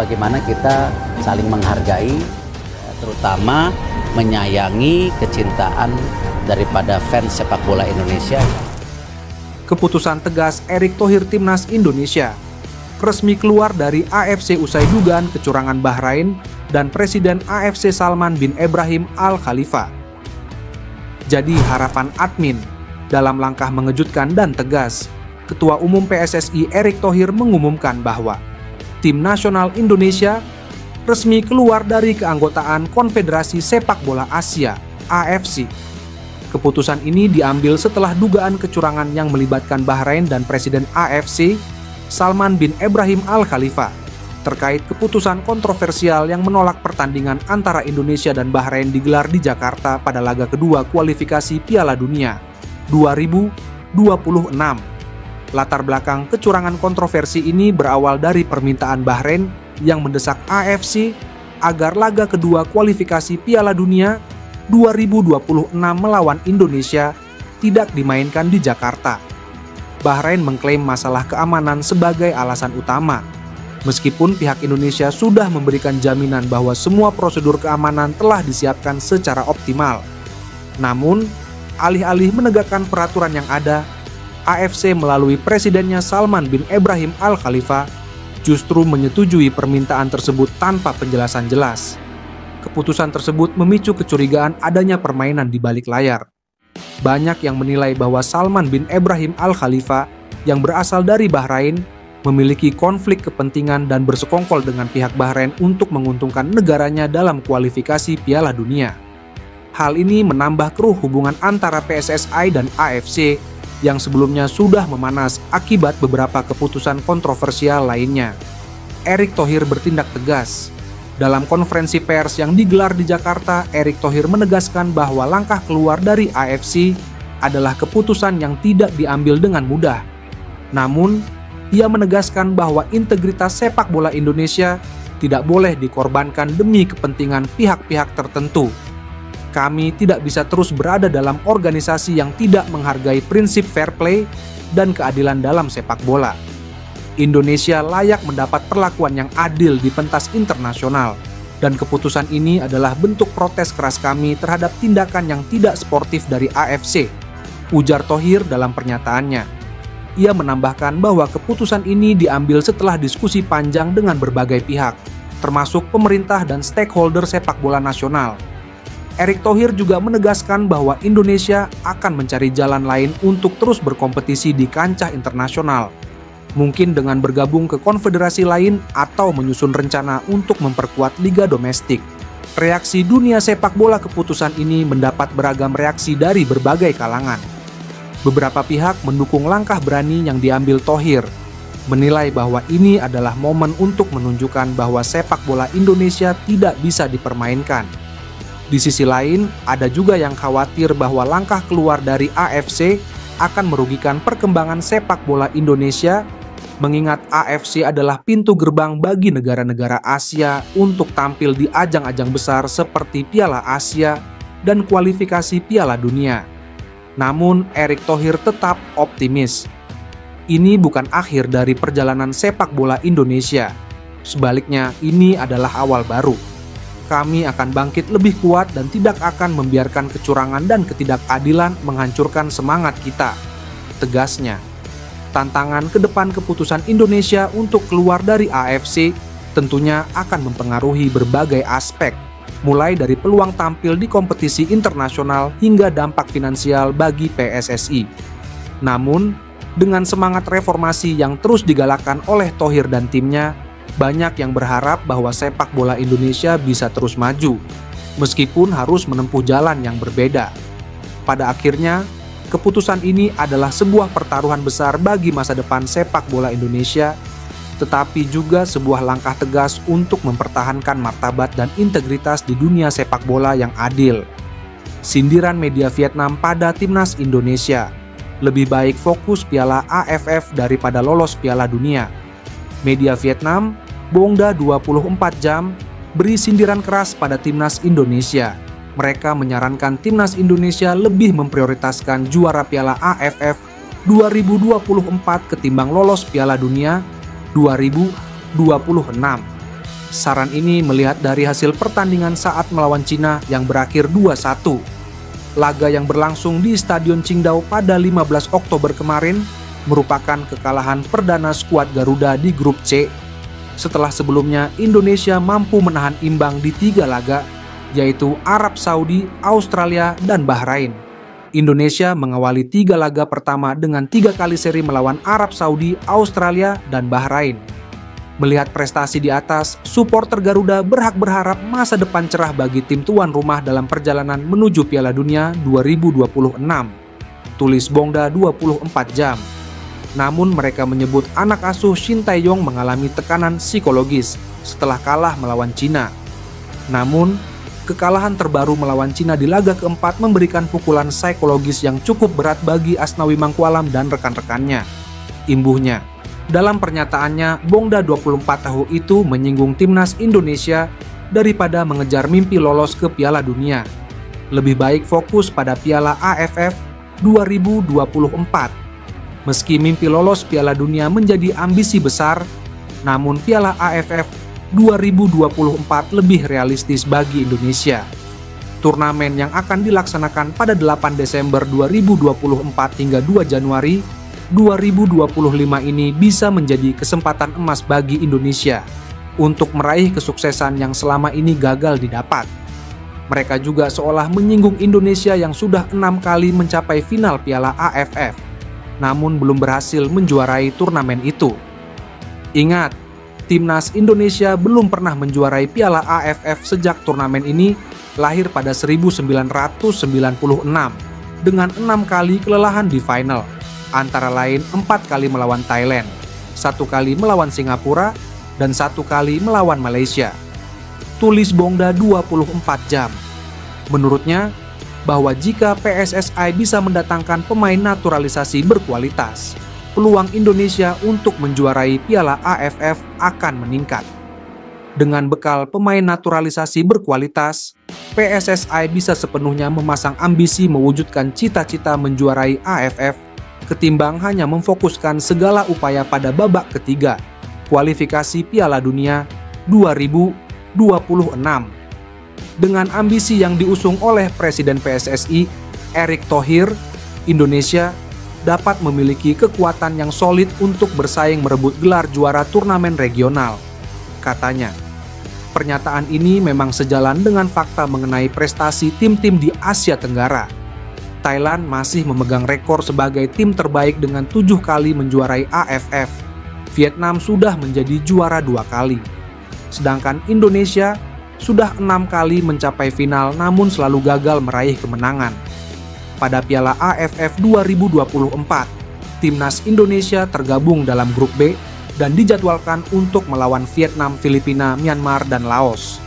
bagaimana kita saling menghargai, terutama menyayangi kecintaan daripada fans sepak bola Indonesia. Keputusan tegas Erick Thohir Timnas Indonesia resmi keluar dari AFC usai dugaan kecurangan Bahrain dan Presiden AFC Salman bin Ibrahim Al Khalifa. Jadi harapan admin dalam langkah mengejutkan dan tegas, Ketua Umum PSSI Erick Thohir mengumumkan bahwa Tim Nasional Indonesia resmi keluar dari keanggotaan Konfederasi Sepak Bola Asia (AFC). Keputusan ini diambil setelah dugaan kecurangan yang melibatkan Bahrain dan Presiden AFC Salman bin Ibrahim Al Khalifa terkait keputusan kontroversial yang menolak pertandingan antara Indonesia dan Bahrain digelar di Jakarta pada laga kedua kualifikasi Piala Dunia 2026. Latar belakang kecurangan kontroversi ini berawal dari permintaan Bahrain yang mendesak AFC agar laga kedua kualifikasi Piala Dunia 2026 melawan Indonesia tidak dimainkan di Jakarta. Bahrain mengklaim masalah keamanan sebagai alasan utama, meskipun pihak Indonesia sudah memberikan jaminan bahwa semua prosedur keamanan telah disiapkan secara optimal. Namun, alih-alih menegakkan peraturan yang ada, AFC melalui presidennya Salman bin Ibrahim Al Khalifa justru menyetujui permintaan tersebut tanpa penjelasan jelas. Keputusan tersebut memicu kecurigaan adanya permainan di balik layar. Banyak yang menilai bahwa Salman bin Ibrahim Al Khalifa yang berasal dari Bahrain memiliki konflik kepentingan dan bersekongkol dengan pihak Bahrain untuk menguntungkan negaranya dalam kualifikasi Piala Dunia. Hal ini menambah keruh hubungan antara PSSI dan AFC yang sebelumnya sudah memanas akibat beberapa keputusan kontroversial lainnya. Erick Thohir bertindak tegas. Dalam konferensi pers yang digelar di Jakarta, Erick Thohir menegaskan bahwa langkah keluar dari AFC adalah keputusan yang tidak diambil dengan mudah. Namun, ia menegaskan bahwa integritas sepak bola Indonesia tidak boleh dikorbankan demi kepentingan pihak-pihak tertentu. Kami tidak bisa terus berada dalam organisasi yang tidak menghargai prinsip fair play dan keadilan dalam sepak bola. Indonesia layak mendapat perlakuan yang adil di pentas internasional, dan keputusan ini adalah bentuk protes keras kami terhadap tindakan yang tidak sportif dari AFC, ujar Thohir dalam pernyataannya. Ia menambahkan bahwa keputusan ini diambil setelah diskusi panjang dengan berbagai pihak, termasuk pemerintah dan stakeholder sepak bola nasional. Erick Thohir juga menegaskan bahwa Indonesia akan mencari jalan lain untuk terus berkompetisi di kancah internasional, mungkin dengan bergabung ke konfederasi lain atau menyusun rencana untuk memperkuat liga domestik. Reaksi dunia sepak bola keputusan ini mendapat beragam reaksi dari berbagai kalangan. Beberapa pihak mendukung langkah berani yang diambil Thohir, menilai bahwa ini adalah momen untuk menunjukkan bahwa sepak bola Indonesia tidak bisa dipermainkan. Di sisi lain, ada juga yang khawatir bahwa langkah keluar dari AFC akan merugikan perkembangan sepak bola Indonesia, mengingat AFC adalah pintu gerbang bagi negara-negara Asia untuk tampil di ajang-ajang besar seperti Piala Asia dan kualifikasi Piala Dunia. Namun, Erick Thohir tetap optimis. Ini bukan akhir dari perjalanan sepak bola Indonesia. Sebaliknya, ini adalah awal baru. Kami akan bangkit lebih kuat dan tidak akan membiarkan kecurangan dan ketidakadilan menghancurkan semangat kita, tegasnya. Tantangan ke depan keputusan Indonesia untuk keluar dari AFC tentunya akan mempengaruhi berbagai aspek, mulai dari peluang tampil di kompetisi internasional hingga dampak finansial bagi PSSI. Namun, dengan semangat reformasi yang terus digalakkan oleh Thohir dan timnya, banyak yang berharap bahwa sepak bola Indonesia bisa terus maju, meskipun harus menempuh jalan yang berbeda. Pada akhirnya, keputusan ini adalah sebuah pertaruhan besar bagi masa depan sepak bola Indonesia, tetapi juga sebuah langkah tegas untuk mempertahankan martabat dan integritas di dunia sepak bola yang adil. Sindiran media Vietnam pada timnas Indonesia, lebih baik fokus Piala AFF daripada lolos Piala Dunia. Media Vietnam, Bongda 24 Jam, beri sindiran keras pada timnas Indonesia. Mereka menyarankan timnas Indonesia lebih memprioritaskan juara Piala AFF 2024 ketimbang lolos Piala Dunia 2026. Saran ini melihat dari hasil pertandingan saat melawan Cina yang berakhir 2-1. Laga yang berlangsung di Stadion Qingdao pada 15 Oktober kemarin merupakan kekalahan perdana skuad Garuda di grup C. Setelah sebelumnya Indonesia mampu menahan imbang di 3 laga, yaitu Arab Saudi, Australia, dan Bahrain. Indonesia mengawali 3 laga pertama dengan 3 kali seri melawan Arab Saudi, Australia, dan Bahrain. Melihat prestasi di atas, supporter Garuda berharap masa depan cerah bagi tim tuan rumah dalam perjalanan menuju Piala Dunia 2026. Tulis Bongda 24 jam. Namun mereka menyebut anak asuh Shin Tae-yong mengalami tekanan psikologis setelah kalah melawan Cina. Namun, kekalahan terbaru melawan Cina di laga keempat memberikan pukulan psikologis yang cukup berat bagi Asnawi Mangkualam dan rekan-rekannya. Imbuhnya, dalam pernyataannya, Bongda 24 tahun itu menyinggung timnas Indonesia daripada mengejar mimpi lolos ke Piala Dunia. Lebih baik fokus pada Piala AFF 2024. Meski mimpi lolos Piala Dunia menjadi ambisi besar, namun Piala AFF 2024 lebih realistis bagi Indonesia. Turnamen yang akan dilaksanakan pada 8 Desember 2024 hingga 2 Januari 2025 ini bisa menjadi kesempatan emas bagi Indonesia untuk meraih kesuksesan yang selama ini gagal didapat. Mereka juga seolah menyinggung Indonesia yang sudah 6 kali mencapai final Piala AFF, namun belum berhasil menjuarai turnamen itu. Ingat, timnas Indonesia belum pernah menjuarai Piala AFF sejak turnamen ini lahir pada 1996 dengan 6 kali kelelahan di final. Antara lain 4 kali melawan Thailand, 1 kali melawan Singapura, dan 1 kali melawan Malaysia. Tulis Bongda 24 jam. Menurutnya, bahwa jika PSSI bisa mendatangkan pemain naturalisasi berkualitas, peluang Indonesia untuk menjuarai Piala AFF akan meningkat. Dengan bekal pemain naturalisasi berkualitas, PSSI bisa sepenuhnya memasang ambisi mewujudkan cita-cita menjuarai AFF ketimbang hanya memfokuskan segala upaya pada babak ketiga, kualifikasi Piala Dunia 2026. Dengan ambisi yang diusung oleh Presiden PSSI, Erick Thohir, Indonesia dapat memiliki kekuatan yang solid untuk bersaing merebut gelar juara turnamen regional, katanya. Pernyataan ini memang sejalan dengan fakta mengenai prestasi tim-tim di Asia Tenggara. Thailand masih memegang rekor sebagai tim terbaik dengan 7 kali menjuarai AFF. Vietnam sudah menjadi juara 2 kali. Sedangkan Indonesia sudah 6 kali mencapai final namun selalu gagal meraih kemenangan. Pada Piala AFF 2024, timnas Indonesia tergabung dalam grup B dan dijadwalkan untuk melawan Vietnam, Filipina, Myanmar, dan Laos.